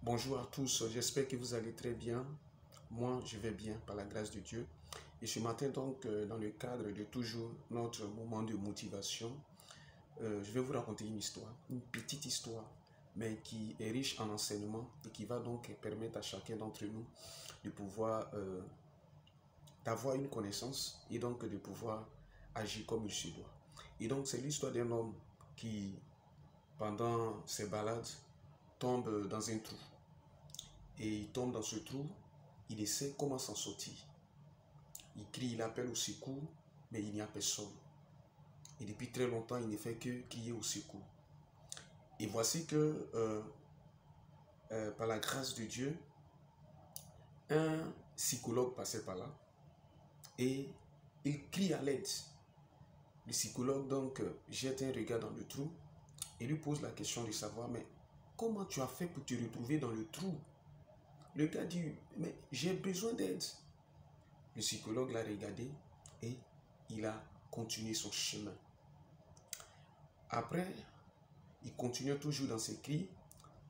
Bonjour à tous, j'espère que vous allez très bien. Moi, je vais bien par la grâce de Dieu. Et ce matin, donc, dans le cadre de toujours notre moment de motivation, je vais vous raconter une histoire, une petite histoire, mais qui est riche en enseignements et qui va donc permettre à chacun d'entre nous de pouvoir d'avoir une connaissance et donc de pouvoir agir comme il se doit. Et donc, c'est l'histoire d'un homme qui, pendant ses balades, tombe dans un trou. Et il tombe dans ce trou, il essaie comment s'en sortir. Il crie, il appelle au secours, mais il n'y a personne. Et depuis très longtemps, il ne fait que crier au secours. Et voici que, par la grâce de Dieu, un psychologue passait par là et il crie à l'aide. Le psychologue donc jette un regard dans le trou et lui pose la question de savoir, mais comment tu as fait pour te retrouver dans le trou? Le gars dit, mais j'ai besoin d'aide. Le psychologue l'a regardé et il a continué son chemin. Après, il continue toujours dans ses cris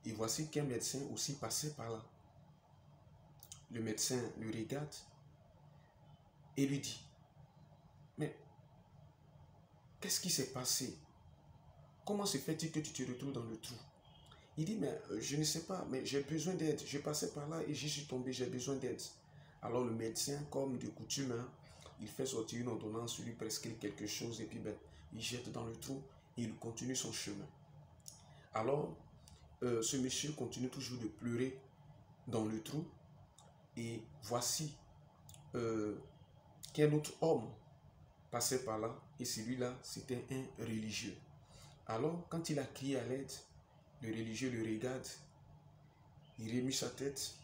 et voici qu'un médecin aussi passait par là. Le médecin le regarde et lui dit, mais qu'est-ce qui s'est passé? Comment se fait-il que tu te retrouves dans le trou? Il dit, mais je ne sais pas, mais j'ai besoin d'aide. Je passais par là et j'y suis tombé, j'ai besoin d'aide. Alors le médecin, comme de coutume, il fait sortir une ordonnance, lui prescrit quelque chose et puis il jette dans le trou et il continue son chemin. Alors, ce monsieur continue toujours de pleurer dans le trou et voici qu'un autre homme passait par là et celui-là, c'était un religieux. Alors, quand il a crié à l'aide, le religieux le regarde, il remue sa tête,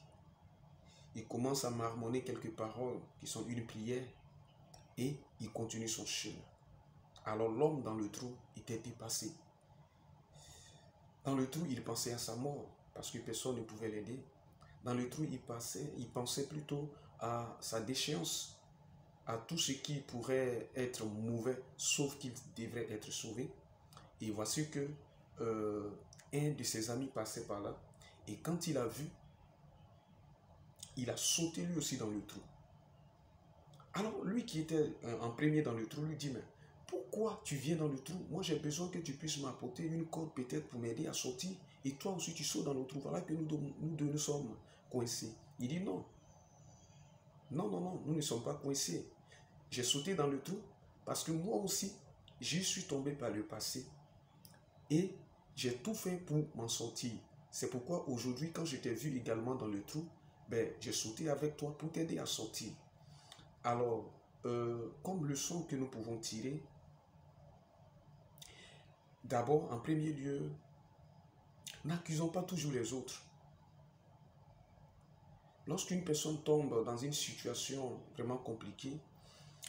il commence à marmonner quelques paroles qui sont une prière et il continue son chemin. Alors l'homme dans le trou était dépassé. Dans le trou, il pensait à sa mort parce que personne ne pouvait l'aider. Dans le trou, il pensait plutôt à sa déchéance, à tout ce qui pourrait être mauvais, sauf qu'il devrait être sauvé. Et voici que un de ses amis passait par là. Et quand il a vu, il a sauté lui aussi dans le trou. Alors lui qui était en premier dans le trou lui dit, mais pourquoi tu viens dans le trou? Moi j'ai besoin que tu puisses m'apporter une corde peut-être pour m'aider à sortir. Et toi aussi tu sautes dans le trou. Voilà que nous deux nous sommes coincés. Il dit non. Non, non, non, nous ne sommes pas coincés. J'ai sauté dans le trou parce que moi aussi, j'y suis tombé par le passé. Et j'ai tout fait pour m'en sortir. C'est pourquoi aujourd'hui, quand je t'ai vu également dans le trou, j'ai sauté avec toi pour t'aider à sortir. Alors, comme leçon que nous pouvons tirer, d'abord, en premier lieu, n'accusons pas toujours les autres. Lorsqu'une personne tombe dans une situation vraiment compliquée,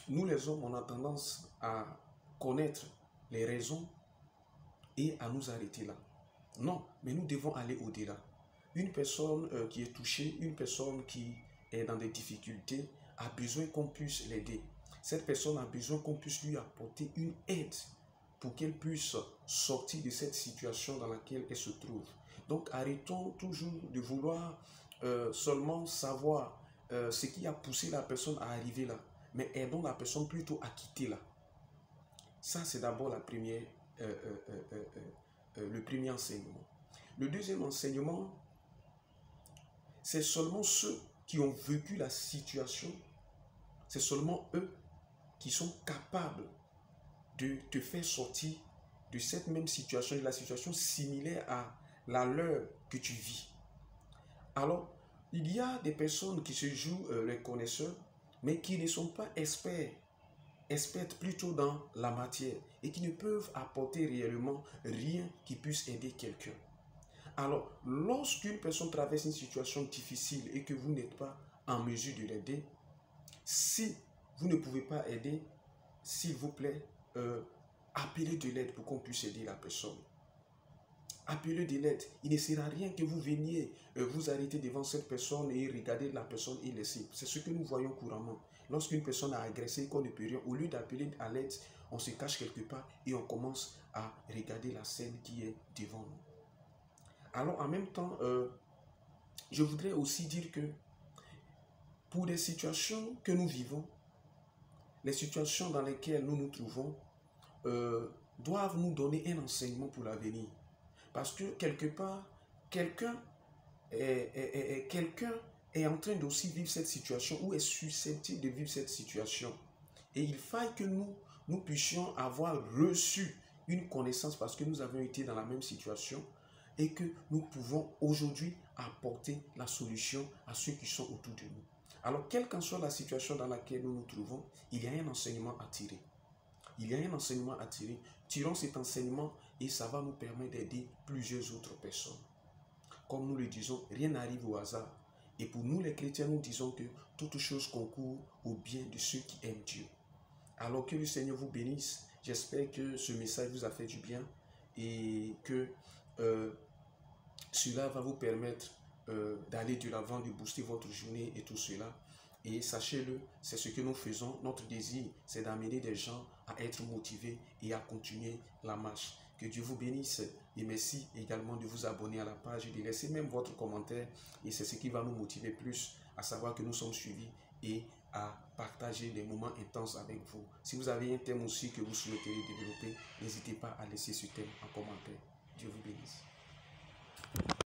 nous les hommes, on a tendance à connaître les raisons et à nous arrêter là. Non, mais nous devons aller au-delà. Une personne qui est touchée, une personne qui est dans des difficultés, a besoin qu'on puisse l'aider. Cette personne a besoin qu'on puisse lui apporter une aide pour qu'elle puisse sortir de cette situation dans laquelle elle se trouve. Donc arrêtons toujours de vouloir seulement savoir ce qui a poussé la personne à arriver là, mais aidons la personne plutôt à quitter là. Ça, c'est d'abord le premier enseignement. Le deuxième enseignement, c'est seulement ceux qui ont vécu la situation, c'est seulement eux qui sont capables de te faire sortir de cette même situation, de la situation similaire à la leur que tu vis. Alors, il y a des personnes qui se jouent les connaisseurs, mais qui ne sont pas expertes plutôt dans la matière et qui ne peuvent apporter réellement rien qui puisse aider quelqu'un. Alors, lorsqu'une personne traverse une situation difficile et que vous n'êtes pas en mesure de l'aider, si vous ne pouvez pas aider, s'il vous plaît, appelez de l'aide pour qu'on puisse aider la personne. Appelez de l'aide. Il ne sert à rien que vous veniez vous arrêter devant cette personne et regarder la personne et laisser. C'est ce que nous voyons couramment. Lorsqu'une personne a agressé, qu'on ne peut rien, au lieu d'appeler à l'aide, on se cache quelque part et on commence à regarder la scène qui est devant nous. Alors en même temps, je voudrais aussi dire que pour des situations que nous vivons, les situations dans lesquelles nous nous trouvons, doivent nous donner un enseignement pour l'avenir. Parce que quelque part, quelqu'un quelqu'un est en train d'aussi vivre cette situation ou est susceptible de vivre cette situation. Et il faille que nous puissions avoir reçu une connaissance parce que nous avons été dans la même situation et que nous pouvons aujourd'hui apporter la solution à ceux qui sont autour de nous. Alors, quelle qu'en soit la situation dans laquelle nous nous trouvons, il y a un enseignement à tirer. Il y a un enseignement à tirer. Tirons cet enseignement et ça va nous permettre d'aider plusieurs autres personnes. Comme nous le disons, rien n'arrive au hasard. Et pour nous les chrétiens, nous disons que toute chose concourt au bien de ceux qui aiment Dieu. Alors que le Seigneur vous bénisse. J'espère que ce message vous a fait du bien et que cela va vous permettre d'aller de l'avant, de booster votre journée et tout cela. Et sachez-le, c'est ce que nous faisons. Notre désir, c'est d'amener des gens à être motivés et à continuer la marche. Que Dieu vous bénisse et merci également de vous abonner à la page et de laisser même votre commentaire. Et c'est ce qui va nous motiver plus à savoir que nous sommes suivis et à partager des moments intenses avec vous. Si vous avez un thème aussi que vous souhaitez développer, n'hésitez pas à laisser ce thème en commentaire. Dieu vous bénisse.